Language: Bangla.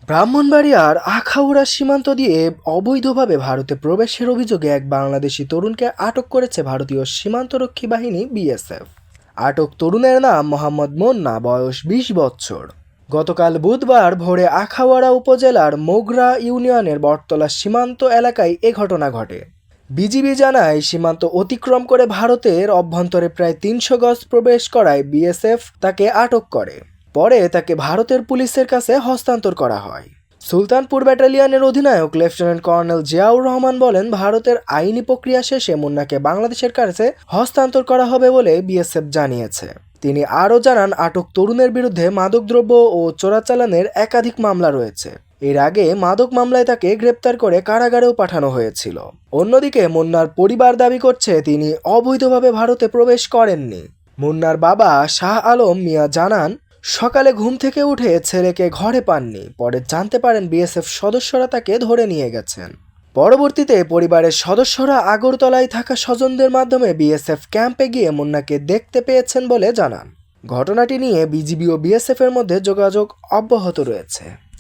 ব্রাহ্মণবাড়িয়ার আখাউড়া সীমান্ত দিয়ে অবৈধভাবে ভারতে প্রবেশের অভিযোগে এক বাংলাদেশি তরুণকে আটক করেছে ভারতীয় সীমান্তরক্ষী বাহিনী বিএসএফ। আটক তরুণের নাম মোহাম্মদ মুন্না, বয়স ২০ বছর। গতকাল বুধবার ভোরে আখাউড়া উপজেলার মোগরা ইউনিয়নের বটতলা সীমান্ত এলাকায় এ ঘটনা ঘটে। বিজিবি জানায়, সীমান্ত অতিক্রম করে ভারতের অভ্যন্তরে প্রায় ৩০০ গজ প্রবেশ করায় বিএসএফ তাকে আটক করে। পরে তাকে ভারতের পুলিশের কাছে হস্তান্তর করা হয়। সুলতানপুর ব্যাটালিয়নের অধিনায়ক লেফটেন্যান্ট কর্নেল জিয়াউর রহমান বলেন, ভারতের আইনি প্রক্রিয়া শেষে মুন্নাকে বাংলাদেশের কাছে হস্তান্তর করা হবে বলে বিএসএফ জানিয়েছে। তিনি আরও জানান, আটক তরুণের বিরুদ্ধে মাদকদ্রব্য ও চোরাচালানের একাধিক মামলা রয়েছে। এর আগে মাদক মামলায় তাকে গ্রেপ্তার করে কারাগারেও পাঠানো হয়েছিল। অন্যদিকে মুন্নার পরিবার দাবি করছে তিনি অবৈধভাবে ভারতে প্রবেশ করেননি। মুন্নার বাবা শাহ আলম মিয়া জানান, সকালে ঘুম থেকে উঠে ছেলেকে ঘরে পাননি। পরে জানতে পারেন বিএসএফ সদস্যরা তাকে ধরে নিয়ে গেছেন। পরবর্তীতে পরিবারের সদস্যরা আগরতলায় থাকা স্বজনদের মাধ্যমে বিএসএফ ক্যাম্পে গিয়ে মুন্নাকে দেখতে পেয়েছেন বলে জানান। ঘটনাটি নিয়ে বিজিবি ও বিএসএফ এর মধ্যে যোগাযোগ অব্যাহত রয়েছে।